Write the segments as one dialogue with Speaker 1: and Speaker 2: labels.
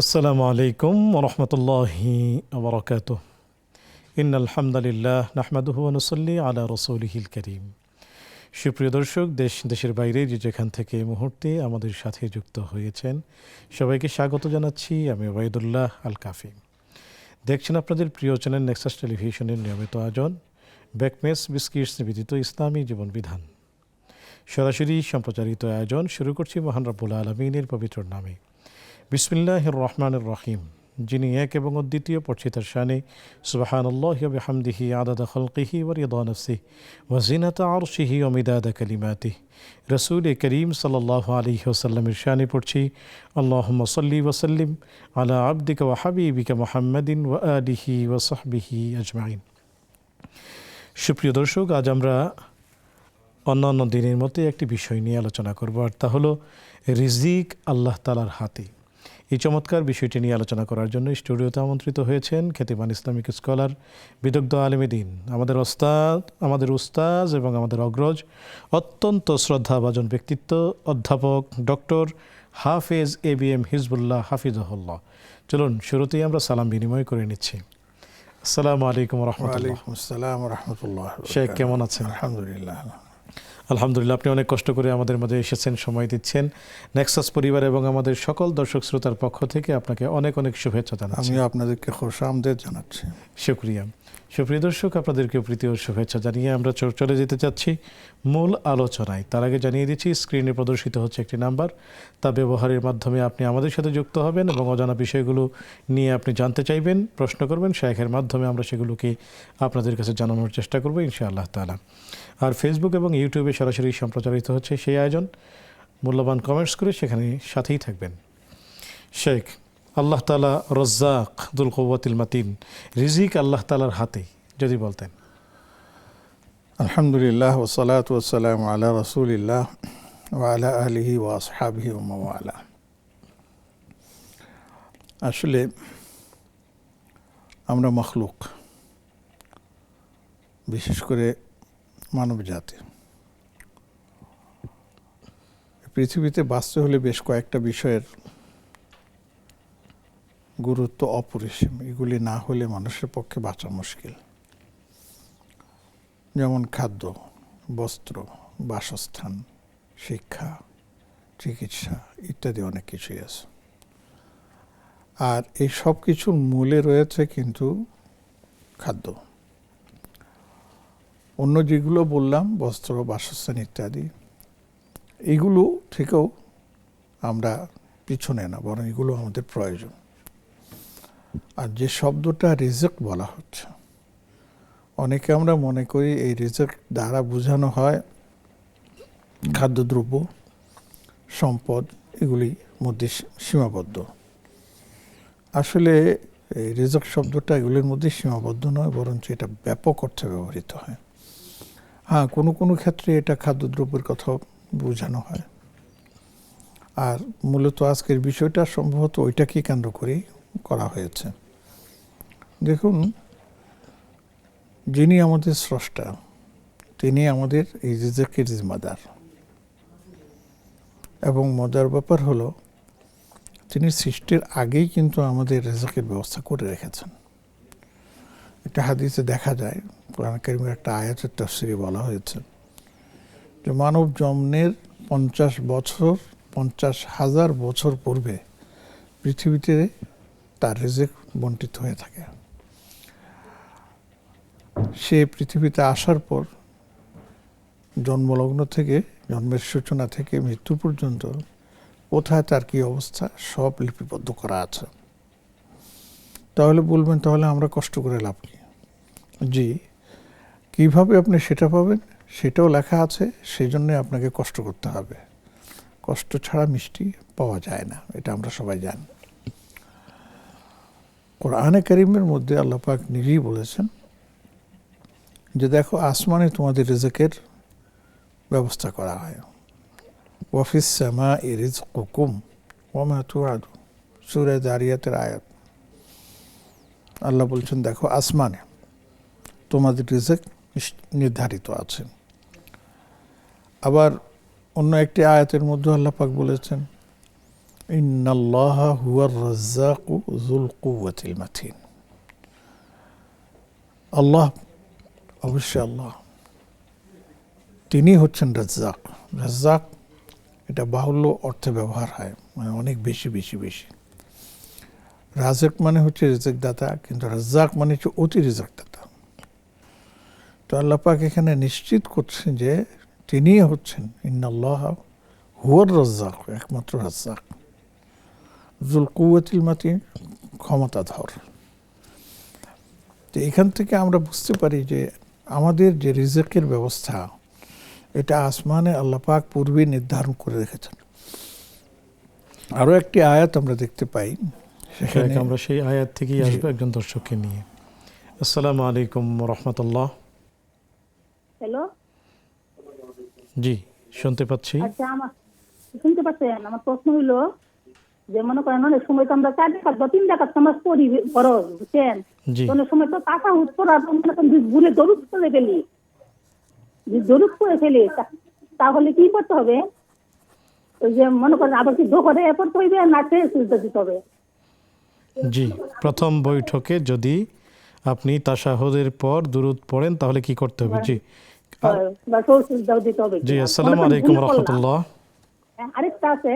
Speaker 1: আসসালামু আলাইকুম ওয়া রাহমাতুল্লাহি ওয়া বারাকাতুহু। ইন্নাল হামদালিল্লাহ নাহমাদুহু ওয়া নুসাল্লি আলা রাসূলিহিল কারীম। সুপ্রিয় দর্শক, দেশের বাইরে যে যেখান থেকে এই মুহূর্তে আমাদের সাথে যুক্ত হয়েছেন সবাইকে স্বাগত জানাচ্ছি। আমি ওবায়দুল্লাহ আল কাফি। দেখছেন আপনাদের প্রিয় চ্যানেল নেক্সাস টেলিভিশনের নিয়মিত আয়োজন ব্যাকমেস বিস্কিটস নিবেদিত ইসলামী জীবন বিধান। সরাসরি সম্প্রচারিত আয়োজন শুরু করছি মহান রব্বুল আলামিনের পবিত্র নামে। বিসমিল্লাহির রহমানির রহিম। যিনি এক এবং অদ্বিতীয়, পড়ছি তার শানে। সুবহানাল্লাহি ওয়া বিহামদিহি আদাদা খালকিহি ওয়া রিদা নাফসিহি ওয়া জিনাতা আরশিহি ওয়া মিদাদা কালিমাতিহি। রাসূল করিম সাল্লাল্লাহু আলাইহি ওয়াসাল্লামের শানে পড়ছি আল্লাহুম্মা সাল্লি ওয়া সাল্লিম আলা আবদিকা ওয়া হাবিবিকা মুহাম্মাদিন ওয়া আলিহি ওয়া সাহবিহি আজমাইন। সুপ্রিয় দর্শক, আজ আমরা অন্যান্য দিনের মতো একটি বিষয় নিয়ে আলোচনা করব, আর তা হলো রিজিক আল্লাহ তাআলার হাতে। এই চমৎকার বিষয়টি নিয়ে আলোচনা করার জন্য স্টুডিওতে আমন্ত্রিত হয়েছেন খ্যাতিমান ইসলামিক স্কলার, বিদগ্ধ আলেমে দ্বীন, আমাদের উস্তাজ এবং আমাদের অগ্রজ, অত্যন্ত শ্রদ্ধাভাজন ব্যক্তিত্ব, অধ্যাপক ডক্টর হাফেজ ABM হিজবুল্লাহ হাফিজাহুল্লাহ। চলুন শুরুতেই আমরা সালাম বিনিময় করে নিচ্ছি। আসসালামু আলাইকুম ওয়া রাহমাতুল্লাহ।
Speaker 2: ওয়ালাইকুম আসসালাম ওয়া রাহমাতুল্লাহ।
Speaker 1: শেখ, কেমন আছেন?
Speaker 2: আলহামদুলিল্লাহ।
Speaker 1: আলহামদুলিল্লাহ, আপনি অনেক কষ্ট করে আমাদের মাঝে এসেছেন, সময় দিচ্ছেন। নেক্সাস পরিবার এবং আমাদের সকল দর্শক শ্রোতার পক্ষ থেকে আপনাকে অনেক অনেক শুভেচ্ছা জানাচ্ছি।
Speaker 2: আমিও আপনাদেরকে খুশামদেদ জানাচ্ছি।
Speaker 1: শুকরিয়া। সুপ্রিয় দর্শক, আপনাদেরকেও প্রীতি ও শুভেচ্ছা জানিয়ে আমরা চলে যেতে চাচ্ছি মূল আলোচনায়। তার আগে জানিয়ে দিচ্ছি, স্ক্রিনে প্রদর্শিত হচ্ছে একটি নাম্বার। তা ব্যবহারের মাধ্যমে আপনি আমাদের সাথে যুক্ত হবেন এবং অজানা বিষয়গুলো নিয়ে আপনি জানতে চাইবেন, প্রশ্ন করবেন। শাইখের মাধ্যমে আমরা সেগুলোকে আপনাদের কাছে জানানোর চেষ্টা করবো ইনশাআল্লাহ তাআলা। আর ফেসবুক এবং ইউটিউবে সরাসরি সম্প্রচারিত হচ্ছে সেই আয়োজন। মূল্যবান কমেন্টস করে সেখানে সাথেই থাকবেন। শেখ, আল্লাহ তাআলা রজ্জাক দুল কুওয়াতিল মাতিন, রিজিক আল্লাহ তাআলার হাতে, যদি বলতেন।
Speaker 2: আলহামদুলিল্লাহ ওয়া সালাতু ওয়া সালামু আলা রাসূলিল্লাহ ওয়া আলা আলিহি ওয়া আসহাবিহি ওয়া মাওয়ালা। আসলে আমরা মখলুক, বিশেষ করে মানব জাতি। পৃথিবীতে বাঁচতে হলে বেশ কয়েকটা বিষয়ের গুরুত্ব অপরিসীম। এগুলি না হলে মানুষের পক্ষে বাঁচা মুশকিল। যেমন খাদ্য, বস্ত্র, বাসস্থান, শিক্ষা, চিকিৎসা ইত্যাদি অনেক কিছুই আছে। আর এই সব কিছুর মূলে রয়েছে কিন্তু খাদ্য। অন্য যেগুলো বললাম, বস্ত্র, বাসস্থান ইত্যাদি, এগুলো থেকেও আমরা পিছনে না, বরং এগুলো আমাদের প্রয়োজন। আর যে শব্দটা রিজক বলা হচ্ছে, অনেকে আমরা মনে করি এই রিজক দ্বারা বোঝানো হয় খাদ্যদ্রব্য, সম্পদ, এগুলি মধ্যে সীমাবদ্ধ। আসলে এই রিজক শব্দটা এগুলির মধ্যে সীমাবদ্ধ নয়, বরঞ্চ এটা ব্যাপক অর্থে ব্যবহৃত হয়। হ্যাঁ, কোনো কোনো ক্ষেত্রে এটা খাদ্যদ্রব্যের কথা বোঝানো হয়। আর মূলত আজকের বিষয়টা সম্ভবত ওইটাকে কেন্দ্র করেই করা হয়েছে। দেখুন, যিনি আমাদের স্রষ্টা, তিনি আমাদের এই রিজকের জিম্মাদার। এবং মজার ব্যাপার হলো, তিনি সৃষ্টির আগেই কিন্তু আমাদের রিজকের ব্যবস্থা করে রেখেছেন। একটা হাদিসে দেখা যায়, কোরআন কারীমের একটা আয়াতের তাফসীরে বলা হয়েছে যে মানব জন্মের 50,000 বছর পূর্বে পৃথিবীতে তার রিজক বণ্টিত হয়ে থাকে। সে পৃথিবীতে আসার পর জন্মলগ্ন থেকে, জন্মের সূচনা থেকে মৃত্যু পর্যন্ত কোথায় তার কী অবস্থা সব লিপিবদ্ধ করা আছে। তাহলে বলবেন, তাহলে আমরা কষ্ট করে লাভ কি? জি, কিভাবে আপনি সেটা পাবেন সেটাও লেখা আছে, সেই জন্যে আপনাকে কষ্ট করতে হবে। কষ্ট ছাড়া মিষ্টি পাওয়া যায় না, এটা আমরা সবাই জানি। কোরআনে কারীমের মধ্যে আল্লাহ পাক নিজেই বলেছেন যে দেখো, আসমানে তোমাদের রিজকের ব্যবস্থা করা হয়। ওয়াফিস সামাই রিজকুকুম ওয়া মা তুআদুন, সূরা যারিয়াতের আয়াত। আল্লাহ বলছেন, দেখো আসমানে তোমাদের রিজক নির্ধারিত আছে। আবার অন্য একটি আয়াতের মধ্যে আল্লাহ পাক বলেছেন ইন্নাল্লাহা হুয়ার রাজ্জাকু যুল কুওয়াতিল মাতিন। আল্লাহ, অবশ্যই আল্লাহ, তিনি হচ্ছেন রাজ্জাক। রাজ্জাক এটা বাহুল্য অর্থে ব্যবহার হয়, মানে অনেক বেশি বেশি বেশি। রাজেক মানে হচ্ছে রিজেক দাতা, কিন্তু রাজ্জাক মানে হচ্ছে অতি রিজেক দাতা। তো আল্লাহ পাক এখানে নিশ্চিত করছেন যে তিনি হচ্ছেন ইন্নাল্লাহ হুয়ার রাজ্জাক, একমাত্র রাজ্জাক, যুল কুওয়াতিল মাতিন, ক্ষমতাধর। তো এখান থেকে আমরা বুঝতে পারি যে আমাদের যে রিজেকের ব্যবস্থা, এটা আসমানে আল্লাহ পাক পূর্বে নির্ধারণ করে রেখেছেন। আরও একটি আয়াত আমরা দেখতে পাই, সেখানে
Speaker 1: আমরা সেই আয়াত থেকেই আসবো একজন দর্শককে নিয়ে। আসসালামু আলাইকুম রহমতুল্লাহ।
Speaker 3: হ্যালো,
Speaker 1: জি শুনতে পাচ্ছি।
Speaker 3: আচ্ছা, আমার শুনতে পাচ্ছেন? আমার প্রশ্ন হইলো যে মনে করেন অনেক সময় তো আমরা 4 রাকাত বা 3 রাকাত নামাজ পড়ি ফরজ, বুঝছেন?
Speaker 1: জি
Speaker 3: অনেক সময় তো তাসাহুদ পড়ার পর মনে করেন ভুলে দরুদ পড়ে ফেলি, দরুদ পড়ে ফেলি, তাহলে কি করতে হবে? ওই যে মনে করেন আবার কি দোহরে পড়তে হইবে না সিজদা দিতে হবে?
Speaker 1: জি, প্রথম বৈঠকে যদি আপনি তাশাহুদের পর দুরূদ পড়েন তাহলে কি করতে হবে? জি
Speaker 3: বা সিজদাও দিতে হবে
Speaker 1: জি।
Speaker 3: কিনা?
Speaker 1: আসসালামু
Speaker 3: মনে করেন
Speaker 1: আলাইকুম
Speaker 3: ভুলে পড়লাম।
Speaker 1: রহমতুল্লাহ।
Speaker 3: আরেকটা আছে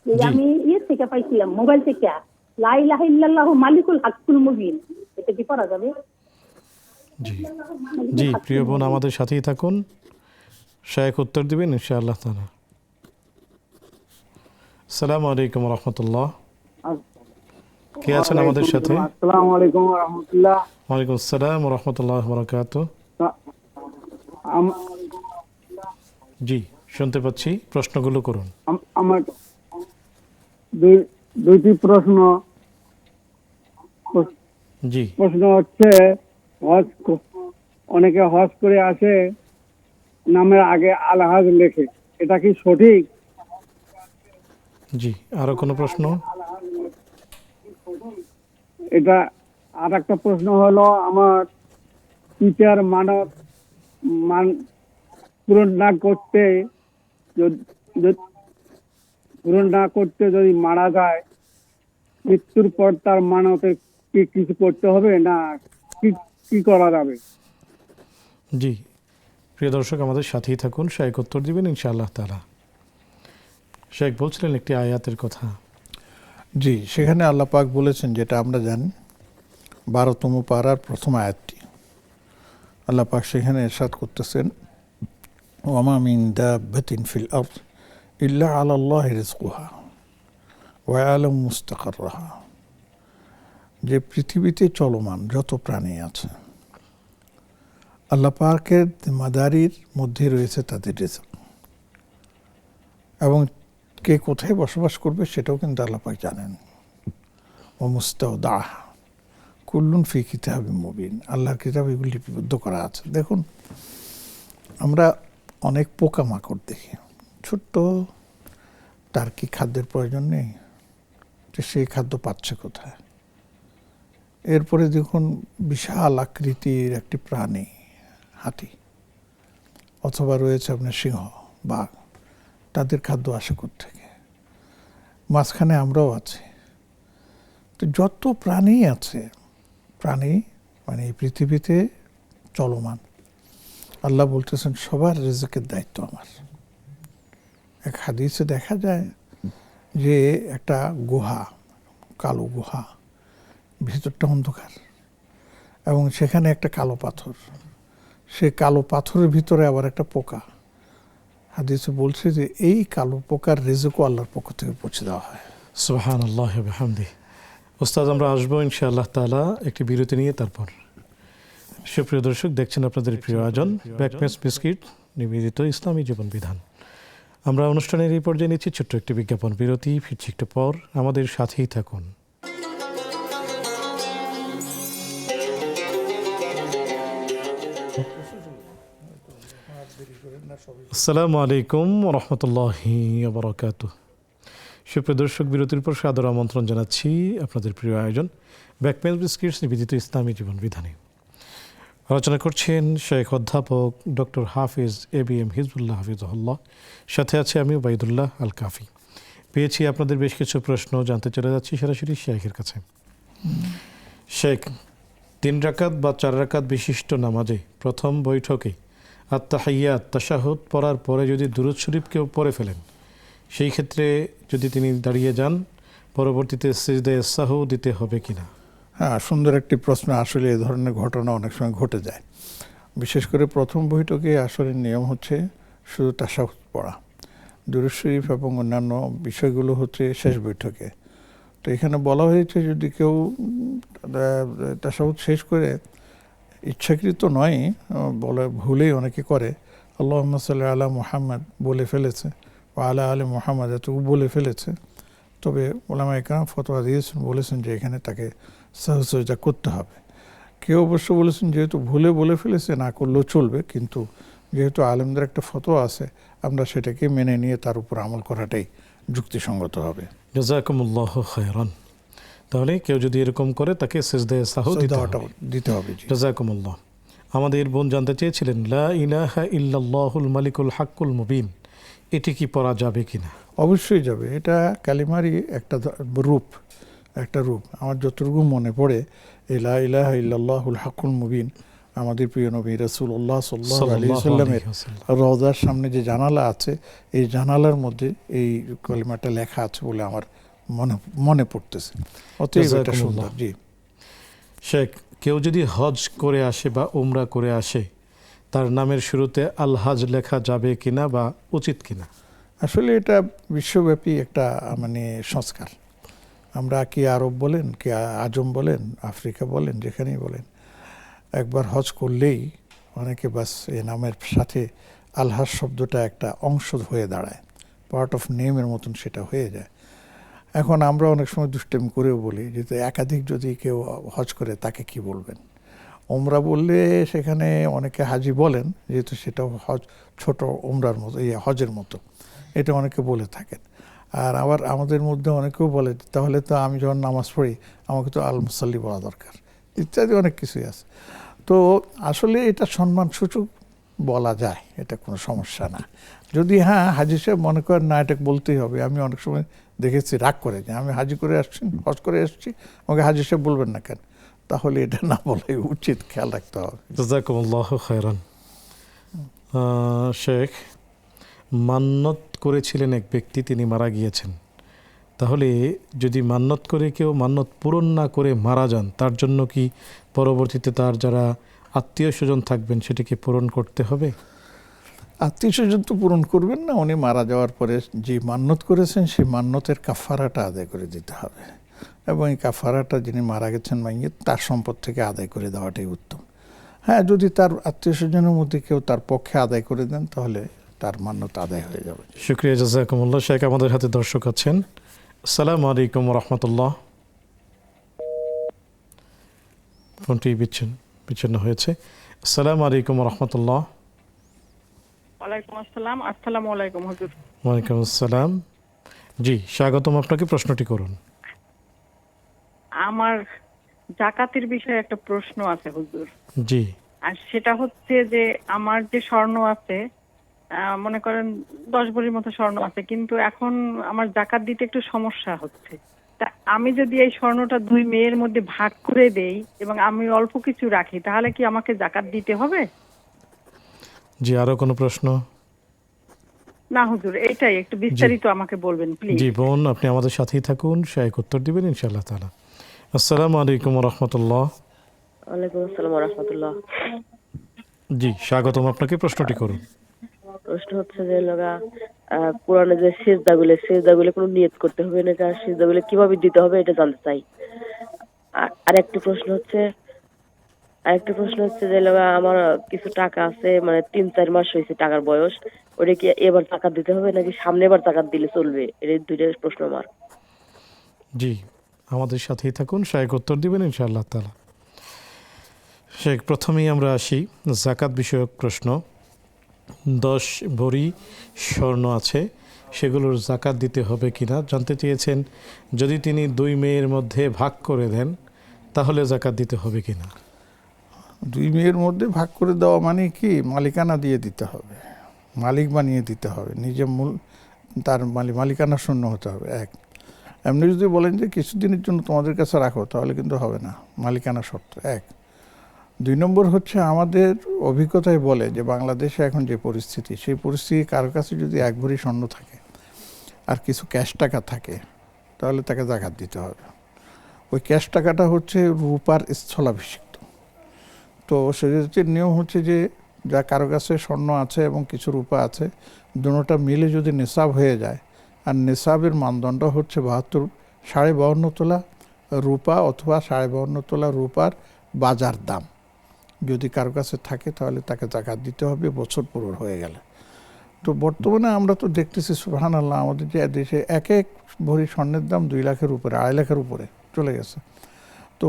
Speaker 3: যে
Speaker 1: জি।
Speaker 3: আমি থেকে পাইছিলাম মোবাইল থেকে, লা ইলাহা ইল্লাল্লাহু মালিকুল হাক্কুল মুবিন, এটা কি পড়া যাবে?
Speaker 1: জি জি, প্রিয় বোন আমাদের সাথেই থাকুন, শায়েখ উত্তর দিবেন ইনশাআল্লাহ তাআলা। আসসালামু আলাইকুম রহমতুল্লাহ। কে আছেন আমাদের সাথে?
Speaker 4: আসসালামু আলাইকুম ওয়া রাহমাতুল্লাহ।
Speaker 1: ওয়ালাইকুম আসসালাম ওয়া রাহমাতুল্লাহি ওয়া বারাকাতুহু। জি শুনতে পাচ্ছি, প্রশ্নগুলো করুন।
Speaker 4: আমার দুইটি প্রশ্ন।
Speaker 1: জি
Speaker 4: প্রশ্ন হচ্ছে, অনেকে হজ করে আসে, নামের আগে আলহাজ লেখে, এটা কি সঠিক?
Speaker 1: জি, আরো কোনো প্রশ্ন?
Speaker 4: এটা আর একটা প্রশ্ন হলো, আমার পিতার মানত পূরণ না করতে যদি মারা যায়, মৃত্যুর পর তার মানতের কি কিছু করতে হবে না কি করা যাবে?
Speaker 1: জি, প্রিয় দর্শক আমাদের সাথেই থাকুন, শায়েখ উত্তর দিবেন ইনশাআল্লাহ তাআলা। শায়েখ বলছিলেন একটি আয়াতের কথা।
Speaker 2: জি, সেখানে আল্লাহ পাক বলেছেন, যেটা আমরা জানি 12তম পারার প্রথম আয়াতটি। আল্লাহ পাক সেখানে ইরশাদ করতেছেন, ওয়ামা মিন দাব্বাতিন ফিল আরদ ইল্লা আলাল্লাহি রিজকুহা ওয়া ইয়ালামু মুস্তাকাররাহা। যে পৃথিবীতে চলমান যত প্রাণী আছে, আল্লাহ পাকের জিম্মাদারির মধ্যে রয়েছে তাদের রিজক, এবং কে কোথায় বসবাস করবে সেটাও কিন্তু আল্লাহ পাক জানেন। ও মুস্তাওদাহ কুল্লুন ফি কিতাবিম মুবিন, আল্লাহর কিতাবে এগুলি লিপিবদ্ধ করা আছে। দেখুন, আমরা অনেক পোকামাকড় দেখি, ছোট্ট, তার কি খাদ্যের প্রয়োজন নেই, তো সেই খাদ্য পাচ্ছে কোথায়? এরপরে দেখুন, বিশাল আকৃতির একটি প্রাণী, হাতি, অথবা রয়েছে আপনার সিংহ, বাঘ, তাদের খাদ্য আসে কোত্থেকে? মাঝখানে আমরাও আছি। তো যত প্রাণী আছে, প্রাণী মানে এই পৃথিবীতে চলমান, আল্লাহ বলতেছেন সবার রিজকের দায়িত্ব আমার। এক হাদিসে দেখা যায় যে একটা গুহা, কালো গুহা, ভিতরটা অন্ধকার, এবং সেখানে একটা কালো পাথর, সে কালো পাথরের ভিতরে আবার একটা পোকা। হাদিসে বলছে যে এই কালো পোকার রিজকও আল্লাহর পক্ষ থেকে পৌঁছে দেওয়া হয়।
Speaker 1: সুবহানাল্লাহ ওয়া বিহামদিহি। ওস্তাদ, আমরা আসবো ইনশাআল্লাহ তাআলা একটি বিরতি নিয়ে। তারপর সুপ্রিয় দর্শক, দেখছেন আপনাদের প্রিয় আয়োজন ব্যাকমেস বিস্কিট নিবেদিত ইসলামী জীবন বিধান। আমরা অনুষ্ঠানের এই পর্যায়ে নিচ্ছি ছোট্ট একটি বিজ্ঞাপন বিরতি, ফিরছি একটু পর, আমাদের সাথেই থাকুন। আসসালামু আলাইকুম রহমতুল্লাহি ওয়া বারাকাতুহু। সুপ্রিয় দর্শক, বিরতির পর সাদর আমন্ত্রণ জানাচ্ছি আপনাদের প্রিয় আয়োজন ব্যাকমেস বিস্কিটস নিবেদিত ইসলামী জীবন বিধানে। আলোচনা করছেন শেখ অধ্যাপক ডক্টর হাফিজ এবিএম হিজবুল্লাহ হাফিজুল্লাহ, সাথে আছে আমি ওবাইদুল্লাহ আল কাফি। পেয়েছি আপনাদের বেশ কিছু প্রশ্ন, জানতে চলে যাচ্ছি সরাসরি শেখের কাছে। শেখ, 3 রাকাত বা 4 রাকাত বিশিষ্ট নামাজে প্রথম বৈঠকে আত্তাহিয়াত তাশাহুদ পড়ার পরে যদি দুরূদ শরীফ কেউ পড়ে ফেলেন, সেই ক্ষেত্রে যদি তিনি দাঁড়িয়ে যান, পরবর্তীতে সিজদায়ে সাহু দিতে হবে কিনা?
Speaker 2: হ্যাঁ, সুন্দর একটি প্রশ্ন। আসলে এই ধরনের ঘটনা অনেক সময় ঘটে যায়। বিশেষ করে প্রথম বৈঠকে আসলে নিয়ম হচ্ছে শুধু তাশাহুদ পড়া, দুরূদ শরীফ এবং অন্যান্য বিষয়গুলো হচ্ছে শেষ বৈঠকে। তো এখানে বলা হয়েছে যদি কেউ তাশাহুদ শেষ করে, ইচ্ছাকৃত নয়, বলে ভুলেই অনেকে করে, আল্লাহুম্মা সাল্লি আলা মুহাম্মদ বলে ফেলেছে বা আলা আলি মুহাম্মদ এতটুকু বলে ফেলেছে, তবে উলামায়ে কেরাম ফতোয়া দিয়েছেন, বলেছেন যে এখানে তাকে সাহু সাজদা করতে হবে। কেউ অবশ্য বলেছেন যেহেতু ভুলে বলে ফেলেছে না করলেও চলবে, কিন্তু যেহেতু আলেমদের একটা ফতোয়া আছে, আমরা সেটাকে মেনে নিয়ে তার উপর আমল করাটাই যুক্তিসঙ্গত হবে।
Speaker 1: জাযাকুমুল্লাহু খায়রান। তাহলে কেউ যদি এরকম করে তাকে সিজদায়ে সাহু
Speaker 2: দিতে হবে। জি,
Speaker 1: জাযাকুমুল্লাহ। আমাদের বোন জানতে চেয়েছিলেন, লা ইলাহা ইল্লাল্লাহুল মালিকুল হাক্কুল মুবিন, এটি কি পড়া যাবে কিনা?
Speaker 2: অবশ্যই যাবে। এটা কালিমারই একটা রূপ, আমার যতটুকু মনে পড়ে, লা ইলাহা ইল্লাল্লাহুল হাক্কুল মুবিন আমাদের প্রিয় নবী রাসূলুল্লাহ সাল্লাল্লাহু আলাইহি ওয়াসাল্লামের রওজার সামনে যে জানালা আছে, এই জানালার মধ্যে এই কালিমাটা লেখা আছে বলে আমার মনে পড়তেছে। অতএব এটা সুন্দর। জি
Speaker 1: শেখ, কেউ যদি হজ করে আসে বা উমরা করে আসে, তার নামের শুরুতে আল হজ লেখা যাবে কিনা বা উচিত কিনা?
Speaker 2: আসলে এটা বিশ্বব্যাপী একটা সংস্কার। আমরা কি আরব বলেন, কি আজম বলেন, আফ্রিকা বলেন, যেখানেই বলেন, একবার হজ করলেই অনেকে বাস এই নামের সাথে আলহাজ শব্দটা একটা অংশ হয়ে দাঁড়ায়, পার্ট অফ নেমের মতন সেটা হয়ে যায়। এখন আমরা অনেক সময় দুষ্টামি করেও বলি যে একাধিক যদি কেউ হজ করে তাকে কি বলবেন। ওমরা বললে সেখানে অনেকে হাজি বলেন, যেহেতু সেটাও হজ, ছোট ওমরার মতো, হজের মতো, এটা অনেকে বলে থাকেন। আর আবার আমাদের মধ্যে অনেকেও বলে তাহলে তো আমি যখন নামাজ পড়ি আমাকে তো আল মুসাল্লি বলা দরকার, ইত্যাদি অনেক কিছুই আছে। তো আসলে এটা সম্মানসূচক বলা যায়, এটা কোনো সমস্যা না। যদি হাজি সাহেব মনে করেন না এটা বলতেই হবে, আমি অনেক সময় দেখেছি রাগ করে যে আমি হাজি করে আসছি, হজ করে এসেছি, আমাকে হাজি সাহেব বলবেন না কেন, তাহলে এটা না বলাই উচিত, খেয়াল রাখতে হবে।
Speaker 1: জাযাকুমুল্লাহু খায়রান। শেখ, মান্নত করেছিলেন এক ব্যক্তি, তিনি মারা গিয়েছেন, তাহলে যদি মান্নত করে কেউ মান্নত পূরণ না করে মারা যান, তার জন্য কি পরবর্তীতে তার যারা আত্মীয় স্বজন থাকবেন সেটিকে পূরণ করতে হবে?
Speaker 2: আত্মীয় স্বজন তো পূরণ করবেন না, উনি মারা যাওয়ার পরে যে মান্নত করেছেন সেই মান্নতের কাফারাটা আদায় করে দিতে হবে, এবং এই কাফারাটা যিনি মারা গেছেন মাইয়িত, তার সম্পদ থেকে আদায় করে দেওয়াটাই উত্তম। যদি তার আত্মীয় স্বজনের মধ্যে কেউ তার পক্ষে আদায় করে দেন তাহলে তার মান্নত আদায় হয়ে যাবে।
Speaker 1: শুকরিয়া, জাযাকুমুল্লাহ। শেখ, আমাদের হাতে দর্শক আছেন। আসসালামু আলাইকুম ওয়া রাহমাতুল্লাহ। ফোনটি বিচ্ছিন্ন হয়েছে। আসসালামু আলাইকুম ওয়া রাহমাতুল্লাহ।
Speaker 5: ওয়ালাইকুম আসসালাম। আসসালামু আলাইকুম হুজুর।
Speaker 1: ওয়ালাইকুম আসসালাম। জি, স্বাগতম আপনাকে, প্রশ্নটি করুন।
Speaker 5: আমার জাকাতের বিষয়ে একটা প্রশ্ন আছে হুজুর।
Speaker 1: জি।
Speaker 5: আর সেটা হচ্ছে যে আমার যে স্বর্ণ আছে, মনে করেন 10 ভরির মতো স্বর্ণ আছে, কিন্তু এখন আমার জাকাত দিতে একটু সমস্যা হচ্ছে। তা আমি যদি এই স্বর্ণটা 2 মেয়ের মধ্যে ভাগ করে দেই এবং আমি অল্প কিছু রাখি, তাহলে কি আমাকে জাকাত দিতে হবে?
Speaker 1: জি, আরো কোনো প্রশ্ন?
Speaker 5: না হুজুর, এটাই একটু বিস্তারিত আমাকে বলবেন প্লিজ।
Speaker 1: জি বোন, আপনি আমাদের সাথেই থাকুন, শেখ উত্তর দিবেন ইনশাআল্লাহ তাআলা। আসসালামু আলাইকুম ওয়া রাহমাতুল্লাহ।
Speaker 6: ওয়ালাইকুম আসসালাম ওয়া রাহমাতুল্লাহ।
Speaker 1: জি, স্বাগতম আপনাকে, প্রশ্নটি করুন।
Speaker 6: প্রশ্ন হচ্ছে যে কোরআনে যে সিজদাগুলো কোনো নিয়ত করতে হবে নাকি, আর সিজদাগুলো কিভাবে দিতে হবে এটা জানতে চাই। আর একটা প্রশ্ন হচ্ছে যে আমার কিছু টাকা আছে, 3-4 মাস হয়েছে টাকার বয়স, ওটা কি এবার টাকা দিতে হবে নাকি সামনে এবার টাকা দিলে চলবে? এই দুইটা প্রশ্ন আমার।
Speaker 1: জি, আমাদের সাথেই থাকুন, শেখ উত্তর দিবেন ইনশাআল্লাহ তাআলা। শেখ, প্রথমেই আমরা আসি যাকাত বিষয়ক প্রশ্ন। 10 ভরি স্বর্ণ আছে, সেগুলোর যাকাত দিতে হবে কিনা জানতে চেয়েছেন। যদি তিনি 2 মেয়ের মধ্যে ভাগ করে দেন তাহলে যাকাত দিতে হবে কিনা?
Speaker 2: 2 মেয়ের মধ্যে ভাগ করে দেওয়া মানে কি, মালিকানা দিয়ে দিতে হবে, মালিক বানিয়ে দিতে হবে। নিজে তার মালিকানা শূন্য হতে হবে, এক। এমনি যদি বলেন যে কিছুদিনের জন্য তোমাদের কাছে রাখো, তাহলে কিন্তু হবে না, মালিকানা শর্ত, এক। 2 নম্বর হচ্ছে আমাদের অভিজ্ঞতায় বলে যে বাংলাদেশে এখন যে পরিস্থিতি, সেই পরিস্থিতি কারোর কাছে যদি 1 ভরি স্বর্ণ থাকে আর কিছু ক্যাশ টাকা থাকে, তাহলে তাকে জাকাত দিতে হবে। ওই ক্যাশ টাকাটা হচ্ছে রূপার স্থলাভিষিক্ত। তো সেক্ষেত্রে নিয়ম হচ্ছে যে যা কারো কাছে স্বর্ণ আছে এবং কিছু রূপা আছে, দুটোটা মিলে যদি নেশাব হয়ে যায়, আর নেশাবের মানদণ্ড হচ্ছে 52 তোলা রূপা অথবা 52 তোলা রূপার বাজার দাম যদি কারো কাছে থাকে, তাহলে তাকে জাকাত দিতে হবে বছর পুরো হয়ে গেলে। তো বর্তমানে আমরা তো দেখতেছি সুবহানাল্লাহ, আমাদের যে দেশে এক এক ভরি স্বর্ণের দাম 2 লাখের উপরে, 2.5 লাখের উপরে চলে গেছে। তো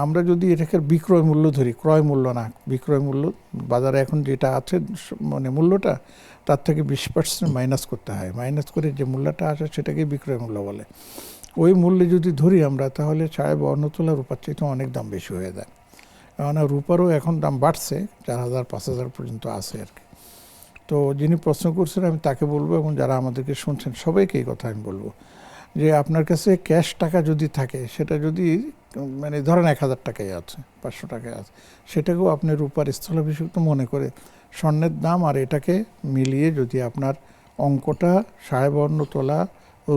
Speaker 2: আমরা যদি এটাকে বিক্রয় মূল্য ধরি, ক্রয় মূল্য না, বিক্রয় মূল্য, বাজারে এখন যেটা আছে মানে মূল্যটা, তার থেকে 20% মাইনাস করতে হয়, মাইনাস করে যে মূল্যটা আসে সেটাকে বিক্রয় মূল্য বলে। ওই মূল্যে যদি ধরি আমরা, তাহলে 52 তোলা রূপার চাইতে অনেক দাম বেশি হয়ে যায়। কারণ রূপারও এখন দাম বাড়ছে, 4,000-5,000 পর্যন্ত আছে আর কি। তো যিনি প্রশ্ন করছেন আমি তাকে বলবো, এবং যারা আমাদেরকে শুনছেন সবাইকে এই কথা আমি বলবো, যে আপনার কাছে ক্যাশ টাকা যদি থাকে, সেটা যদি মানে ধরেন 1,000 টাকাই আছে, 500 টাকায় আছে, সেটাকেও আপনি রূপার স্থলাভিষিক্ত মনে করে স্বর্ণের দাম আর এটাকে মিলিয়ে যদি আপনার অঙ্কটা 52 তোলা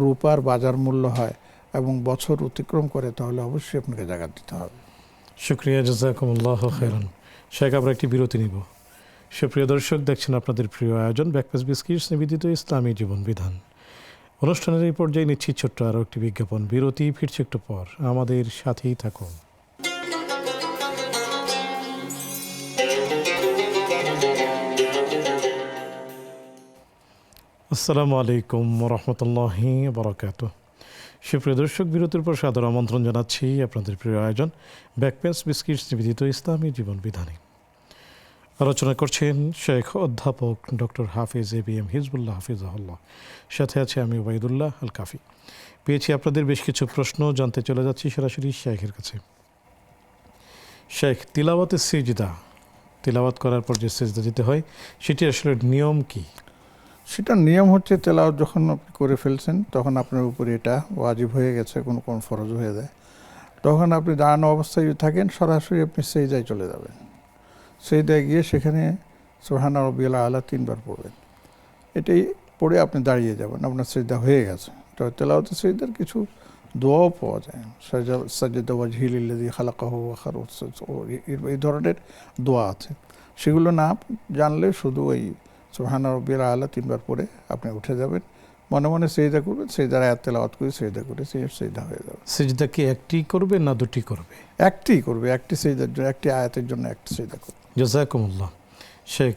Speaker 2: রূপার বাজার মূল্য হয় এবং বছর অতিক্রম করে, তাহলে অবশ্যই আপনাকে জাকাত দিতে হবে।
Speaker 1: শুকরিয়া, জাযাকুমুল্লাহ খাইরান। শেখ, আমরা একটি বিরতি নিব। সুপ্রিয় দর্শক, দেখছেন আপনাদের প্রিয় আয়োজন ব্যাকপ্যাচ বিস্কিটস নিবেদিত ইসলামী জীবন বিধান। অনুষ্ঠানের এই পর্যায়ে নিচ্ছি ছোট্ট আরও একটি বিজ্ঞাপন বিরতি। ফিরছে একটু পর, আমাদের সাথেই থাকুন। আসসালামু আলাইকুম রহমতুল্লাহি বারাকাতুহু। সুপ্রিয় দর্শক, বিরতির পর সাদর আমন্ত্রণ জানাচ্ছি আপনাদের প্রিয় আয়োজন ব্যাকপ্যাচ বিস্কিটস নিবেদিত ইসলামী জীবন বিধানে। আলোচনা করছেন শেখ অধ্যাপক ডক্টর হাফিজ ABM হিজবুল্লাহ হাফিজাহুল্লাহ। সাথে আছে আমি ওবায়দুল্লাহ আল কাফি। পেয়েছি আপনাদের বেশ কিছু প্রশ্ন, জানতে চলে যাচ্ছি সরাসরি শেখের কাছে। শেখ, তিলাওয়াতের সিজদা, তিলাওয়াত করার পর যে সিজদা দিতে হয়, সেটি আসলে নিয়ম কি?
Speaker 2: সেটা নিয়ম হচ্ছে তেলাওয়াত যখন আপনি করে ফেলছেন, তখন আপনার উপরে এটা ওয়াজিব হয়ে গেছে, কোনো কোন ফরজ হয়ে যায়, তখন আপনি দাঁড়ানো অবস্থায় যদি থাকেন, সরাসরি আপনি সেজদায় চলে যাবেন। সেজদায় গিয়ে সেখানে সুবহানা রাব্বিয়াল আলা 3 বার পড়বেন। এটাই পড়ে আপনি দাঁড়িয়ে যাবেন, আপনার সেজদা হয়ে গেছে। তো তেলাওয়াতে সেজদার কিছু দোয়াও পাওয়া যায়, সাজদা ওয়াজহি লিল্লাযী খালাকাহু ওয়া খার, এই ধরনের দোয়া আছে। সেগুলো না জানলে শুধু ওই সুবহানা রাব্বিয়াল আলা 3 বার পড়ে আপনি উঠে যাবেন, মনে মনে সেজদা করবেন, সেজদার আয়াত তেলাওয়াত করে সেজদা করে সেজদা হয়ে যাবে।
Speaker 1: সিজদা কি একটি করবে না দুটি করবে?
Speaker 2: একটি করবে, একটি সেজদার জন্য, একটি আয়াতের জন্য একটি সেজদা করবে।
Speaker 1: জাযাকুমুল্লাহ। শেখ,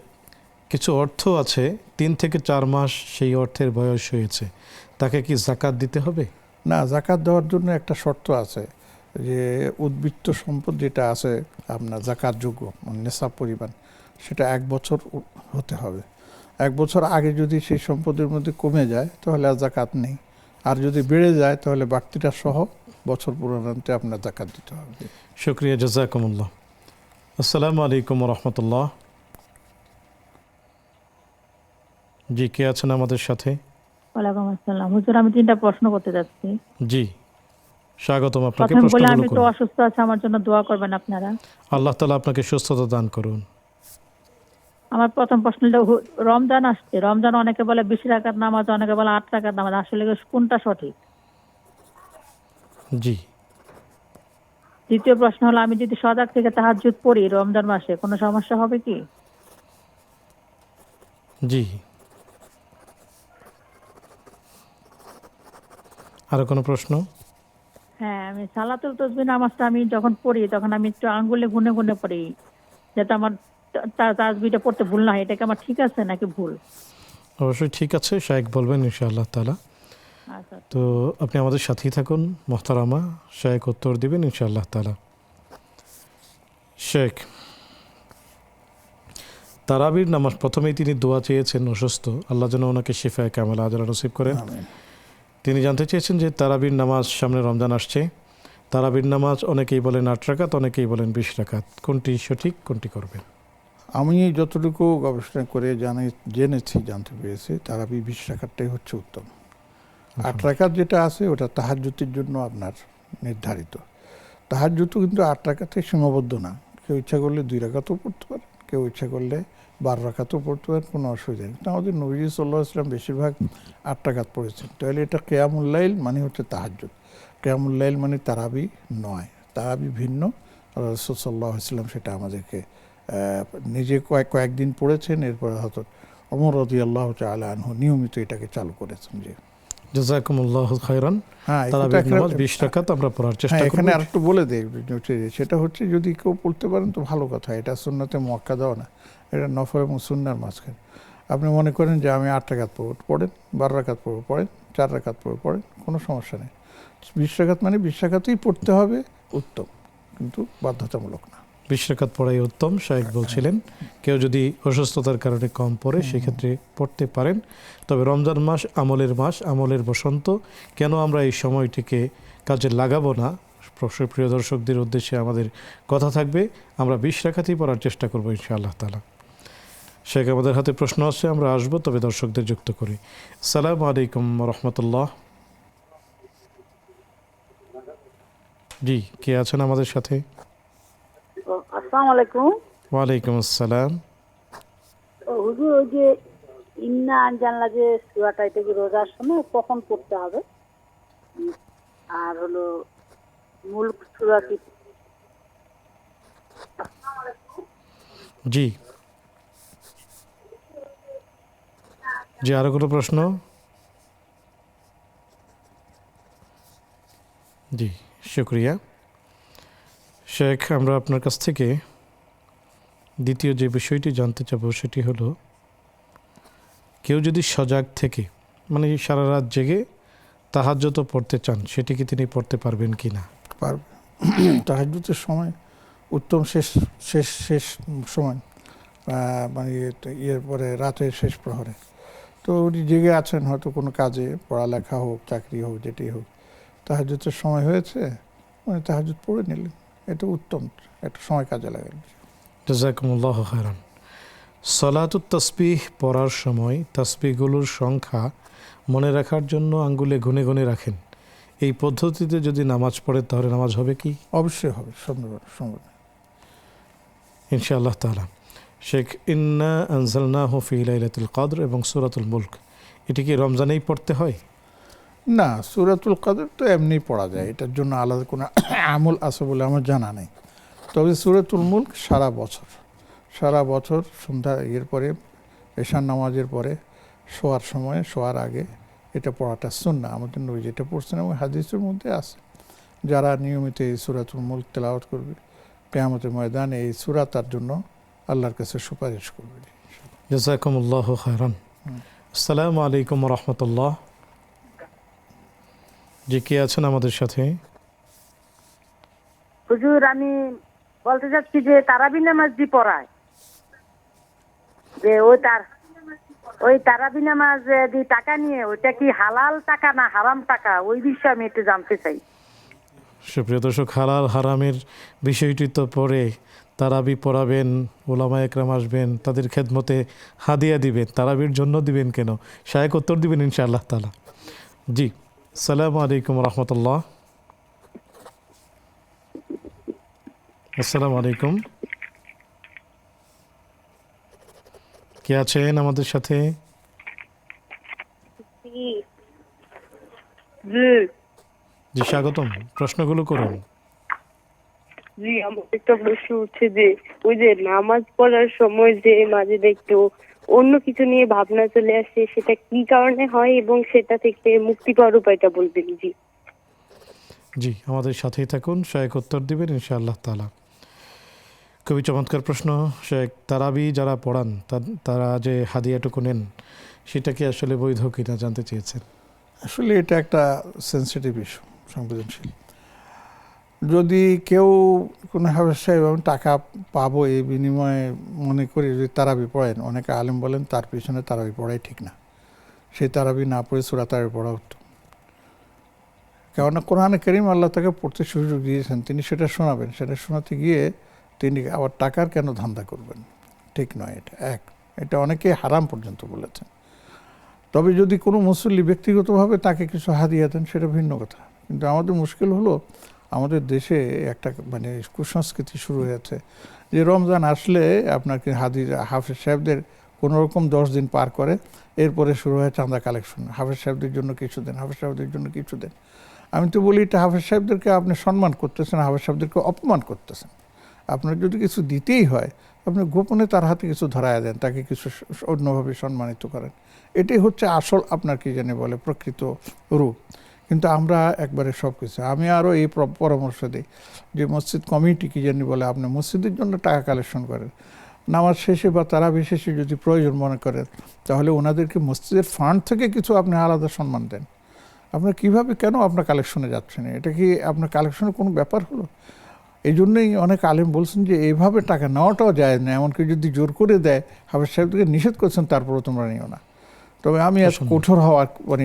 Speaker 1: কিছু অর্থ আছে 3 থেকে 4 মাস সেই অর্থের বয়স হয়েছে, তাকে কি জাকাত দিতে হবে?
Speaker 2: না, জাকাত দেওয়ার জন্য একটা শর্ত আছে, যে উদ্বৃত্ত সম্পদ যেটা আছে আপনার জাকাতযোগ্য নেশাব পরিমাণ, সেটা 1 বছর হতে হবে। 1 বছর আগে যদি সেই সম্পদের মধ্যে কমে যায়, তাহলে আর জাকাত নেই, আর যদি বেড়ে যায়, তাহলে বাড়তিটা সহ বছর পুরানোতে আপনার জাকাত দিতে হবে।
Speaker 1: শুকরিয়া, জাযাকুমুল্লাহ। আসসালামু আলাইকুম রহমতুল্লাহ। জি, কে আছেন আমাদের সাথে?
Speaker 7: ওয়ালাইকুম আসসালাম। হুজুর, আমি 3টা প্রশ্ন করতে যাচ্ছি।
Speaker 1: জি, স্বাগতম আপনাকে।
Speaker 7: প্রথম বলে, আমি
Speaker 1: প্রশ্নগুলো
Speaker 7: তো
Speaker 1: করুন।
Speaker 7: অসুস্থ আছি, আমার জন্য দোয়া করবেন আপনারা।
Speaker 1: আল্লাহ তাআলা আপনাকে সুস্থতা দান করুন।
Speaker 7: আমার প্রথম প্রশ্নটা, রমজান আসছে, রমজান অনেকে বলে 20 রাকাত নামাজ, অনেকে বলে 8 রাকাত নামাজ, আসলে কোনটা সঠিক?
Speaker 1: জি।
Speaker 7: দ্বিতীয় প্রশ্ন হলো, আমি যদি সজাগ থেকে তাহাজ্জুদ পড়ি রমজান মাসে, কোনো সমস্যা হবে কি?
Speaker 1: জি। আরো কোনো প্রশ্ন?
Speaker 7: হ্যাঁ, আমি সালাতুল তাসবিহ নামাজটা আমি যখন পড়ি, তখন আমি একটু আঙ্গুলে গুনে গুনে পড়ি, যাতে আমার তাসবিহটা পড়তে ভুল না হয়। এটা কি আমার ঠিক আছে নাকি ভুল?
Speaker 1: অবশ্যই ঠিক আছে, শেখ বলবেন ইনশাআল্লাহ তাআলা।
Speaker 7: আচ্ছা,
Speaker 1: তো আপনি আমাদের সাথেই থাকুন মোহতারামা, শেখ উত্তর দিবেন ইনশাআল্লাহ তাআলা। শেখ, তারাবির নামাজ, প্রথমেই তিনি দোয়া চেয়েছেন অসুস্থ, আল্লাহ যেন ওনাকে শিফায়ে কামেলা আজরা নসিব করেন।
Speaker 2: আমিন।
Speaker 1: তিনি জানতে চেয়েছেন যে তারাবির নামাজ, সামনে রমজান আসছে, তারাবির নামাজ অনেকেই বলেন 8 রাকাত, অনেকেই বলেন 20 রাকাত, কোনটি সঠিক, কোনটি করবেন?
Speaker 2: আমি যতটুকু গবেষণা করে জানতে পেরেছি তারাবি 20 রাকাতটাই হচ্ছে উত্তম। 8 রাকাত যেটা আছে ওটা তাহাজ্জুদের জন্য আপনার নির্ধারিত। তাহাজ্জুদ কিন্তু 8 রাকাতে সীমাবদ্ধ না, কেউ ইচ্ছা করলে 2 রাকাতও পড়তে পারে, কেউ ইচ্ছা করলে 12 রাকাতও পড়তে পারে, কোনো অসুবিধা নেই। কিন্তু আমাদের নবী সাল্লাল্লাহু আলাইহি ওয়াসাল্লাম বেশিরভাগ 8 রাকাত পড়েছেন। তাহলে এটা কিয়ামুল লাইল মানে হচ্ছে তাহাজ্জুদ, কিয়ামুল লাইল মানে তারাবি নয়, তারাবি ভিন্ন। রাসূল সাল্লাল্লাহু আলাইহি ওয়াসাল্লাম সেটা আমাদেরকে নিজে কয়েকদিন পড়েছেন, এরপরে হয়তো ওমর রাদিয়াল্লাহু তাআলা আনহু নিয়মিত এটাকে চালু করেছেন। যে
Speaker 1: জাযাকুমুল্লাহু খাইরান।
Speaker 2: হ্যাঁ,
Speaker 1: তারাবির নামাজ 20 রাকাত আমরা পড়ার চেষ্টা করব।
Speaker 2: এখানে আরেকটু বলে দেই, সেটা হচ্ছে যদি কেউ পড়তে পারেন তো ভালো কথা, এটা সুন্নতে মুআক্কাদাও না, এটা নফল এবং সুন্নাহর মাঝখানে। আপনি মনে করেন যে আমি 8 রাকাত পড়েন, 12 রাকাত পড়েন, 4 রাকাত পড়েন, কোনো সমস্যা নেই। 20 রাকাত মানে 20 রাকাতই পড়তে হবে, উত্তম, কিন্তু বাধ্যতামূলক না।
Speaker 1: 20 রাকাত পড়াই উত্তম শায়েখ বলছিলেন। কেউ যদি অসুস্থতার কারণে কম পড়ে সেক্ষেত্রে পড়তে পারেন। তবে রমজান মাস আমলের মাস, আমলের বসন্ত, কেন আমরা এই সময়টিকে কাজে লাগাবো না? প্রিয় দর্শকদের উদ্দেশ্যে আমাদের কথা থাকবে, আমরা 20 রাকাতই পড়ার চেষ্টা করবো ইনশাআল্লাহ তাআলা। শেখ আমাদের হাতে প্রশ্ন আছে, আমরা আসবো, তবে দর্শকদের যুক্ত করি। আসসালামু আলাইকুম রহমতুল্লাহ। জি, কে আছেন আমাদের সাথে?
Speaker 3: আসসালামু আলাইকুম।
Speaker 1: ওয়ালাইকুম আসসালাম।
Speaker 3: হুজুর, ওই যে ইন্না আনজানলা যে সূরাটা, এটা কি রোজার সময় কখন পড়তে হবে? আর হলো মুলক সূরা কি?
Speaker 1: জি জি, আরো কোনো প্রশ্ন? জি, শুকরিয়া শেখ। আমরা আপনার কাছ থেকে দ্বিতীয় যে বিষয়টি জানতে চাবো সেটি হলো, কেউ যদি সজাগ থেকে মানে সারা রাত জেগে তাহাজ্জুদ পড়তে চান, সেটি কি তিনি পড়তে পারবেন কি না?
Speaker 2: পারবে। তাহাজ্জুদের সময় উত্তম শেষ সময়, মানে ইয়ের পরে রাতের শেষ প্রহরে। তো উনি জেগে আছেন হয়তো কোনো কাজে, পড়ালেখা হোক, চাকরি হোক, যেটাই হোক, তাহাজ্জুদের সময় হয়েছে, মানে তাহাজ্জুদ পড়ে নিলেন, এটা উত্তম, একটা সময় কাজে লাগালেন।
Speaker 1: জাযাকুমুল্লাহু খাইরান। সালাতুত তাসবিহ পড়ার সময় তাসবিহগুলোর সংখ্যা মনে রাখার জন্য আঙ্গুলে গুনে গুনে রাখেন, এই পদ্ধতিতে যদি নামাজ পড়ে তাহলে নামাজ হবে কি?
Speaker 2: অবশ্যই হবে, সম্ভব
Speaker 1: ইনশাআল্লাহ তাআলা। শেখ, ইন্না আনজালনাহু ফি লাইলাতুল কদর এবং সূরাতুল মুলক, এটি কি রমজানেই পড়তে হয়?
Speaker 2: না, সূরাতুল কদর তো এমনি পড়া যায়, এটার জন্য আলাদা কোনো আমল আছে বলে আমার জানা নেই। তবে সূরাতুল মুলক সারা বছর সন্ধ্যা পরে, এশার নামাজের পরে, শোয়ার আগে এটা পড়াটা সুন্নাহ। আমাদের নবী যেটা পড়ছেন এবং হাদিসের মধ্যে আছে, যারা নিয়মিত এই সূরাতুল মুলক তেলাওয়াত করবে, কিয়ামতের ময়দানে এই সূরা তার জন্য আল্লাহর কাছে সুপারিশ করবে।
Speaker 1: জাযাকুমুল্লাহু খাইরান। আসসালামু আলাইকুম রহমতুল্লাহ। জি, কে আছেন আমাদের সাথে?
Speaker 3: হুজুর, আমি বলতে চাচ্ছি যে তারাবি নামাজ যে পড়ায়, যে ওই তারাবি নামাজ যে টাকা নিয়ে, ওইটা কি হালাল টাকা না হারাম টাকা, ওই বিষয়ে আমি একটু জানতে চাই।
Speaker 1: সুপ্রিয় দর্শক, হালাল হারামের বিষয়টি তো পরে তারাবি পড়াবেন, ওলামা একরাম আসবেন, তাদের খেদমতে হাদিয়া দিবেন, তারাবির জন্য দিবেন কেন? শায়েখ উত্তর দিবেন ইনশাআল্লাহ তাআলা। জি, আসসালামু আলাইকুম রহমতুল্লাহ। আসসালামু আলাইকুম, কে আছেন আমাদের সাথে? জি, স্বাগতম, প্রশ্নগুলো করুন।
Speaker 8: জি, আমার একটা প্রশ্ন হচ্ছে যে ওই যে নামাজ পড়ার সময় যে মাঝে একটু অন্য কিছু নিয়ে ভাবনা চলে আসে, সেটা কি কারণে হয় এবং সেটা থেকে মুক্তি পাওয়ার উপায়টা বলবেন? জি
Speaker 1: জি, আমাদের সাথেই থাকুন, শায়েখ উত্তর দিবেন ইনশাআল্লাহ তাআলা। খুবই চমৎকার প্রশ্ন শেখ। তারাবি যারা পড়ান তারা যে হাদিয়াটুকু নেন, সেটা কি আসলে বৈধ কিনা জানতে চেয়েছেন।
Speaker 2: আসলে এটা একটা সেন্সিটিভ ইস্যু, সংবেদনশীল। যদি কেউ কোনো ব্যবসায় এবং টাকা পাবো এই বিনিময়ে মনে করি যদি তারাবি পড়েন, অনেকে আলেম বলেন তার পিছনে তারাবি পড়াই ঠিক না, সেই তারাবি না পড়ে সূরা তারাবি পড়া উত্তম। কেননা কোরআনে কারীম আল্লাহ তাকে পড়তে সুযোগ দিয়েছেন, তিনি সেটা শোনাবেন, সেটা শোনাতে গিয়ে তিনি আবার টাকার কেন ধান্দা করবেন? ঠিক নয়। এটা অনেকে হারাম পর্যন্ত বলেছেন। তবে যদি কোনো মুসল্লি ব্যক্তিগতভাবে তাকে কিছু হাদিয়া দেন সেটা ভিন্ন কথা। কিন্তু আমাদের মুশকিল হলো আমাদের দেশে একটা মানে কুসংস্কৃতি শুরু হয়েছে যে রমজান আসলে আপনাকে হাফেজ সাহেবদের কোনো রকম 10 দিন পার করে, এরপরে শুরু হয় চাঁদা কালেকশন, হাফেজ সাহেবদের জন্য কিছু দেন, হাফেজ সাহেবদের জন্য কিছু দেন। আমি তো বলি এটা হাফেজ সাহেবদেরকে আপনি সম্মান করতেছেন, হাফেজ সাহেবদেরকে অপমান করতেছেন। আপনার যদি কিছু দিতেই হয় আপনি গোপনে তার হাতে কিছু ধরায় দেন, তাকে কিছু অন্যভাবে সম্মানিত করেন। এটাই হচ্ছে আসল আপনার কি জানি বলে প্রকৃত রূপ। কিন্তু আমরা একবারে সব কিছু, আমি আরও এই পরামর্শ দিই যে মসজিদ কমিটি কি জানি বলে আপনি মসজিদের জন্য টাকা কালেকশন করেন, নামাজ শেষে বা তারাবি শেষে যদি প্রয়োজন মনে করেন তাহলে ওনাদেরকে মসজিদের ফান্ড থেকে কিছু আপনি আলাদা সম্মান দেন। আপনার কীভাবে কেন আপনার কালেকশনে যাচ্ছেন? এটা কি আপনার কালেকশনের কোনো ব্যাপার হলো? এই জন্যই অনেক আলেম বলছেন যে এইভাবে টাকা নেওয়াটাও যায় না, এমনকি যদি জোর করে দেয় হাফেজ সাহেবকে নিষেধ করছেন তারপরেও তোমরা নিও না। তবে আমি আজ কঠোর হওয়ার মানে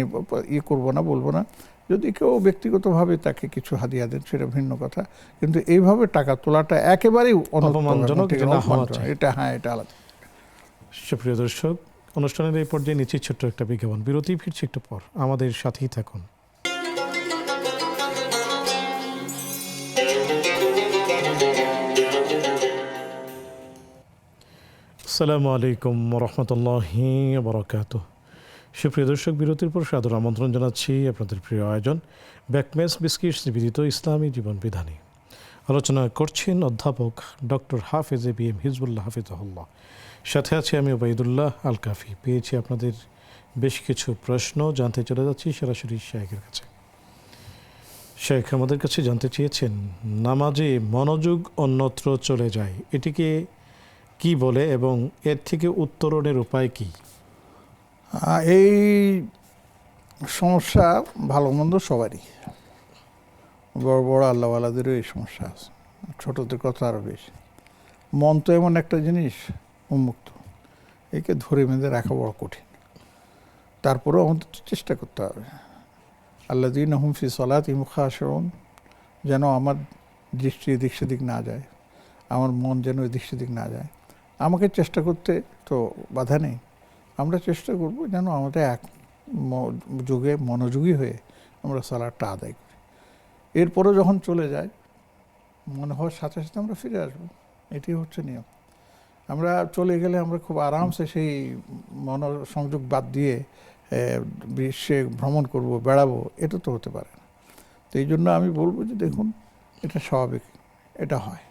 Speaker 2: করবো না, বলবো না। যদি কেউ ব্যক্তিগতভাবে তাকে কিছু হাদিয়া দেন সেটা ভিন্ন কথা, কিন্তু এইভাবে টাকা তোলাটা একেবারেই
Speaker 1: অপমানজনক,
Speaker 2: এটা এটা আলাদা।
Speaker 1: সুপ্রিয় দর্শক, অনুষ্ঠানের এই পর্যায়ে নিচে ছোট্ট একটা বিজ্ঞাপন বিরতি, ফিরছি একটু পর, আমাদের সাথেই থাকুন। আসসালামু আলাইকুম রহমতুল্লাহি বারাকাতুহু। সুপ্রিয় দর্শক, বিরতির পর সাদর আমন্ত্রণ জানাচ্ছি আপনাদের প্রিয় আয়োজন ব্যাকমেস বিস্কিটস নিবেদিত ইসলামী জীবন বিধানে। আলোচনা করছেন অধ্যাপক ডক্টর হাফেজ এবিএম হিজবুল্লাহ হাফিজাহুল্লাহ। সাথে আছে আমি ওবাইদুল্লাহ আল কাফি। পেয়েছি আপনাদের বেশ কিছু প্রশ্ন, জানতে চলে যাচ্ছি সরাসরি শেখের কাছে। শেখ আমাদের কাছে জানতে চেয়েছেন, নামাজে মনোযোগ অন্যত্র চলে যায়, এটিকে কি বলে এবং এর থেকে উত্তরণের উপায় কি?
Speaker 2: এই সমস্যা ভালো মন্দ সবারই, বড় বড় আল্লাহওয়ালাদেরও এই সমস্যা আছে, ছোটদের কথা আরও বেশি। মন তো এমন একটা জিনিস উন্মুক্ত, একে ধরে বেঁধে রাখা বড় কঠিন। তারপরেও আমাদের চেষ্টা করতে হবে। আল্লাযীনা হুম ফি সলাতিহিম খাশিউন, যেন আমার দৃষ্টি এদিক সেদিক না যায়, আমার মন যেন এদিক সেদিক না যায়। আমাকে চেষ্টা করতে তো বাধা নেই, আমরা চেষ্টা করব যেন আমাদের এক যুগে মনোযোগী হয়ে আমরা সালাদটা আদায় করি। এরপরে যখন চলে যায় মনে হওয়ার সাথে সাথে আমরা ফিরে আসবো, এটি হচ্ছে নিয়ম। আমরা চলে গেলে আমরা খুব আরামসে সেই মনোসংযোগ বাদ দিয়ে বিশ্বে ভ্রমণ করব, বেড়াবো, এটা তো হতে পারে না। তো এই জন্য আমি বলবো যে দেখুন, এটা স্বাভাবিক, এটা হয়।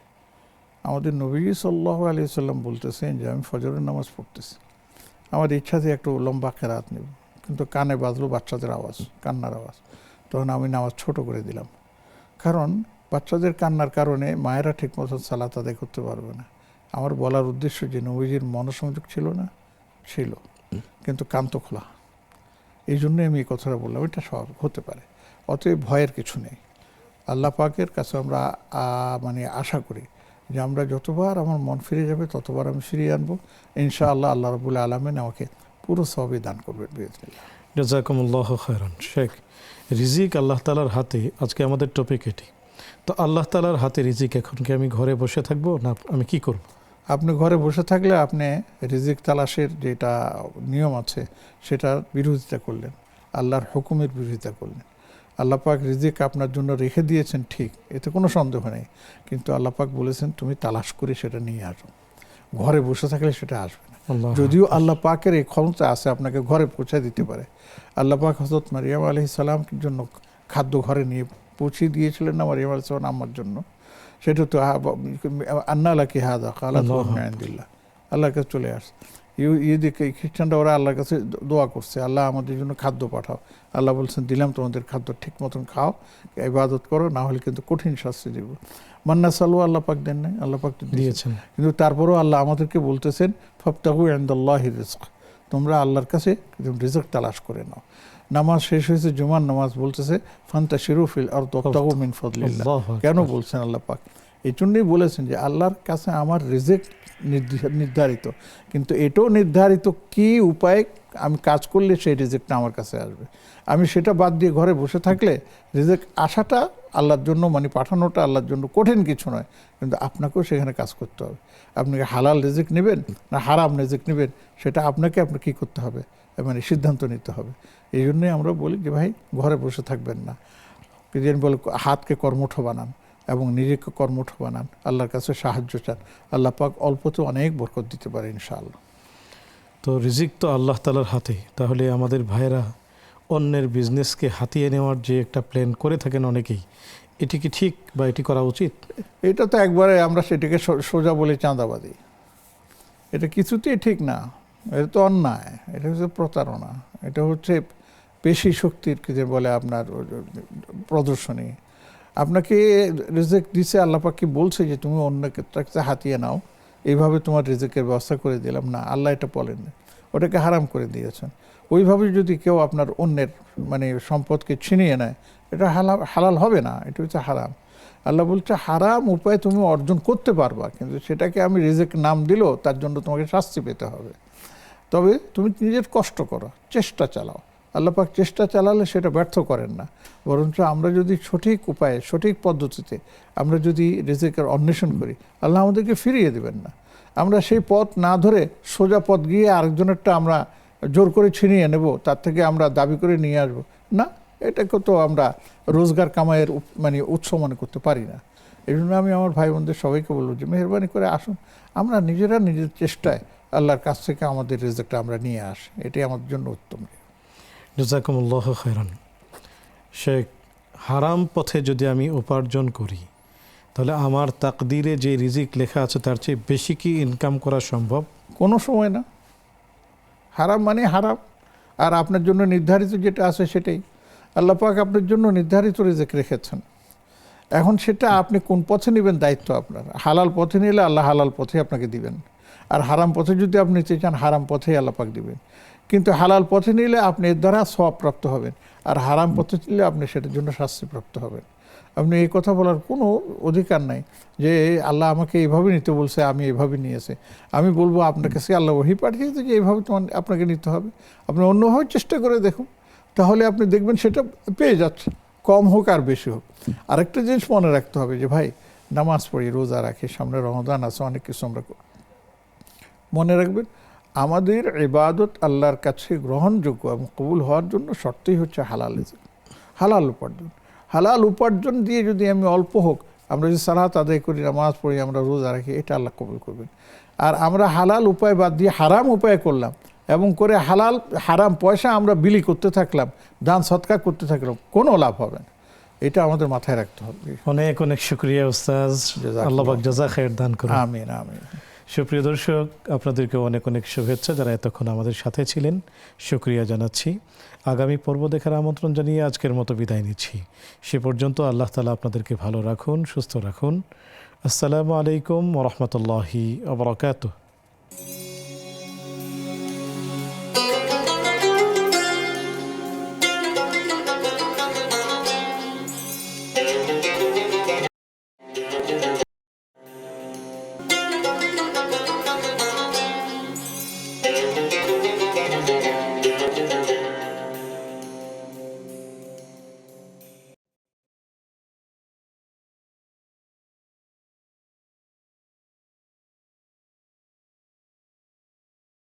Speaker 2: আমাদের নবী সাল্লাল্লাহু আলাইহি ওয়াসাল্লাম বলতেছেন যে আমি ফজরের নামাজ পড়তেছি, আমার ইচ্ছাতে একটু লম্বা কেরাত নেব, কিন্তু কানে বাজলো বাচ্চাদের আওয়াজ, কান্নার আওয়াজ, তখন আমি নামাজ ছোট করে দিলাম। কারণ বাচ্চাদের কান্নার কারণে মায়েরা ঠিক মতো সালাত আদায় করতে পারবে না। আমার বলার উদ্দেশ্য যে নবীজির মনোসংযোগ ছিল না, ছিল, কিন্তু কান তো খোলা। এই জন্যই আমি এই কথাটা বললাম, এটা সব হতে পারে, অতএব ভয়ের কিছু নেই। আল্লাহ পাকের কাছে আমরা মানে আশা করি যে আমরা যতবার আমার মন ফিরে যাবে ততবার আমি ফিরিয়ে আনবো ইনশাআল্লাহ। আল্লাহ রাব্বুল আলামিন আমাকে পুরো সওয়াব দান করবেন বিইজনিল্লাহ।
Speaker 1: জাযাকুমুল্লাহু খায়রান। শেখ, রিজিক আল্লাহ তাআলার হাতে, আজকে আমাদের টপিক এটি। তো আল্লাহ তাআলার হাতে রিজিক, এখন কি আমি ঘরে বসে থাকবো না আমি কি করব?
Speaker 2: আপনি ঘরে বসে থাকলে আপনি রিজিক তালাশের যেটা নিয়ম আছে সেটার বিরোধিতা করলেন, আল্লাহর হুকুমের বিরোধিতা করলেন। আল্লাহ পাক রিজিক আপনার জন্য রেখে দিয়েছেন ঠিক, এতে কোনো সন্দেহ নেই, কিন্তু আল্লাহ পাক বলেছেন তুমি তালাশ করে সেটা নিয়ে আসো। ঘরে বসে থাকলে সেটা আসবে না। যদিও আল্লাহ পাকের এই ক্ষমতা আছে আপনাকে ঘরে পৌঁছায় দিতে পারে। আল্লাহ পাক হযরত মারিয়াম আলাইহিস সালামের জন্য খাদ্য ঘরে নিয়ে পৌঁছে দিয়েছিলেন না মারিয়াম আলাইহিস সালাম আম্মার জন্য, সেটা তো আন্না লাকি হাযা ক্বালাত হুয়া মিন ইনদিল্লাহ, আল্লাহর কাছে চলে আসে। দিকে খ্রিস্টানরা ওরা আল্লাহর কাছে দোয়া করছে, আল্লাহ আমাদের জন্য খাদ্য পাঠাও। আল্লাহ বলছেন দিলাম, তোমাদের খাদ্য ঠিক মতন খাও, ইবাদত করো, না হলে কিন্তু কঠিন শাস্তি দেব। মান্না সালু আল্লাহ পাক দেন নাই, আল্লাহ পাক দিয়েছেন, কিন্তু তারপরেও আল্লাহ আমাদেরকে বলতেছেন ফাবতাগু ইনদাল্লাহির রিজক, তোমরা আল্লাহর কাছে রিজক তালাশ করে নাও। নামাজ শেষ হয়েছে, জুমার নামাজ, বলতেছে ফান্তাশিরু ফিল আরদি ওয়াবতাগু মিন ফাদলিল্লাহ। কেন বলছেন আল্লাহ পাক? এই জন্যই বলেছেন যে আল্লাহর কাছে আমার রিজক নির্ধারিত, কিন্তু এটাও নির্ধারিত কি উপায়ে আমি কাজ করলে সেই রিজেক্টটা আমার কাছে আসবে। আমি সেটা বাদ দিয়ে ঘরে বসে থাকলে রিজেক্ট আসাটা আল্লাহর জন্য মানে পাঠানোটা আল্লাহর জন্য কঠিন কিছু নয়, কিন্তু আপনাকেও সেখানে কাজ করতে হবে। আপনি কি হালাল রিজিক নেবেন না হারাম রিজিক নেবেন, সেটা আপনাকে কী করতে হবে, মানে সিদ্ধান্ত নিতে হবে। এই জন্যই আমরা বলি যে ভাই ঘরে বসে থাকবেন না, যেন বলে হাতকে কর্মঠ বানান এবং নিজেকে কর্মঠ বানান, আল্লাহর কাছে সাহায্য চান, আল্লাহ পাক অল্পতে অনেক বরকত দিতে পারে ইনশাআল্লাহ।
Speaker 1: তো রিজিক তো আল্লাহ তাআলার হাতে, তাহলে আমাদের ভাইয়েরা অন্যের বিজনেসকে হাতিয়ে নেওয়ার যে একটা প্ল্যান করে থাকেন অনেকেই, এটি কি ঠিক বা এটি করা উচিত?
Speaker 2: এটা তো একবারে আমরা সেটাকে সোজা বলি চাঁদাবাদি, এটা কিছুতেই ঠিক না, এটা তো অন্যায়, এটা হচ্ছে প্রতারণা, এটা হচ্ছে পেশি শক্তির কি যে বলে আপনার প্রদর্শনী। আপনাকে রিজিক দিছে, আল্লাহ পাক কি বলছে যে তুমি অন্য কাছে হাতিয়ে নাও, এইভাবে তোমার রিজিকের ব্যবস্থা করে দিলাম না, আল্লাহ এটা বলেন না, ওটাকে হারাম করে দিয়েছেন। ওইভাবে যদি কেউ আপনার অন্যের মানে সম্পদকে ছিনিয়ে নেয়, এটা হালাল হবে না, এটা হচ্ছে হারাম। আল্লাহ বলছে হারাম উপায়ে তুমি অর্জন করতে পারবা, কিন্তু সেটাকে আমি রিজিক নাম দিলেও তার জন্য তোমাকে শাস্তি পেতে হবে। তবে তুমি নিজের কষ্ট করো, চেষ্টা চালাও, আল্লাহ পাক চেষ্টা চালালে সেটা ব্যর্থ করেন না। বরঞ্চ আমরা যদি সঠিক উপায়ে সঠিক পদ্ধতিতে আমরা যদি রিজিকের অন্বেষণ করি, আল্লাহ আমাদেরকে ফিরিয়ে দেবেন না। আমরা সেই পথ না ধরে সোজা পথ গিয়ে আরেকজনেরটা আমরা জোর করে ছিনিয়ে নেব, তার থেকে আমরা দাবি করে নিয়ে আসবো না, এটাকে তো আমরা রোজগার কামাইয়ের মানে উৎস মনে করতে পারি না। এই জন্য আমি আমার ভাই বোনদের সবাইকে বলবো যে মেহরবানি করে আসুন, আমরা নিজেরা নিজের চেষ্টায় আল্লাহর কাছ থেকে আমাদের রিজিকটা আমরা নিয়ে আসি, এটাই আমাদের জন্য উত্তম।
Speaker 1: জাযাকুমুল্লাহু খায়রান। শেখ, হারাম পথে যদি আমি উপার্জন করি, তাহলে আমার তাকদিরে যে রিজিক লেখা আছে তার চেয়ে বেশি কি ইনকাম করা সম্ভব?
Speaker 2: কোনো সময় না। হারাম মানে হারাম, আর আপনার জন্য নির্ধারিত যেটা আছে সেটাই। আল্লাহ পাক আপনার জন্য নির্ধারিত রিজিক রেখেছেন, এখন সেটা আপনি কোন পথে নেবেন দায়িত্ব আপনার। হালাল পথে নিলে আল্লাহ হালাল পথে আপনাকে দিবেন, আর হারাম পথে যদি আপনি নিতে চান হারাম পথেই আল্লাহ পাক দিবেন। কিন্তু হালাল পথে নিলে আপনি এর দ্বারা সওয়াবপ্রাপ্ত হবেন, আর হারাম পথে নিলে আপনি সেটার জন্য শাস্তিপ্রাপ্ত হবেন। আপনি এই কথা বলার কোনো অধিকার নাই যে আল্লাহ আমাকে এইভাবে নিতে বলছে, আমি এইভাবে নিয়েছি। আমি বলবো আপনার কাছে আল্লাহ ওহী পাঠিয়েছে যে এইভাবে তোমার আপনাকে নিতে হবে, আপনি অন্যভাবে চেষ্টা করে দেখুন, তাহলে আপনি দেখবেন সেটা পেয়ে যাচ্ছে, কম হোক আর বেশি হোক। আরেকটা জিনিস মনে রাখতে হবে যে ভাই নামাজ পড়ি, রোজা রাখি, সামনে রমাদান আছে, অনেক কিছু আমরা মনে রাখবেন আমাদের ইবাদত আল্লাহর কাছে গ্রহণযোগ্য এবং কবুল হওয়ার জন্য শর্তই হচ্ছে হালাল রিজিক, হালাল উপার্জন। হালাল উপার্জন দিয়ে যদি আমি অল্প হোক, আমরা যদি সালাত আদায় করি, নামাজ পড়ি, আমরা রোজা রাখি, এটা আল্লাহ কবুল করবেন। আর আমরা হালাল উপায় বাদ দিয়ে হারাম উপায় করলাম এবং করে হারাম পয়সা আমরা বিলি করতে থাকলাম, দান সৎকার করতে থাকলাম, কোনো লাভ হবে না। এটা আমাদের মাথায় রাখতে হবে।
Speaker 1: অনেক অনেক শুকরিয়া উস্তাজ, আল্লাহ পাক জাযা খায়ের দান করুন।
Speaker 2: আমিন আমিন।
Speaker 1: সুপ্রিয় দর্শক, আপনাদেরকে অনেক অনেক শুভেচ্ছা যারা এতক্ষণ আমাদের সাথে ছিলেন, শুকরিয়া জানাচ্ছি। আগামী পর্ব দেখার আমন্ত্রণ জানিয়ে আজকের মতো বিদায় নিচ্ছি। সে পর্যন্ত আল্লাহ তাআলা আপনাদেরকে ভালো রাখুন, সুস্থ রাখুন। আসসালামু আলাইকুম ওয়া রাহমাতুল্লাহি ওয়া বারাকাতুহু।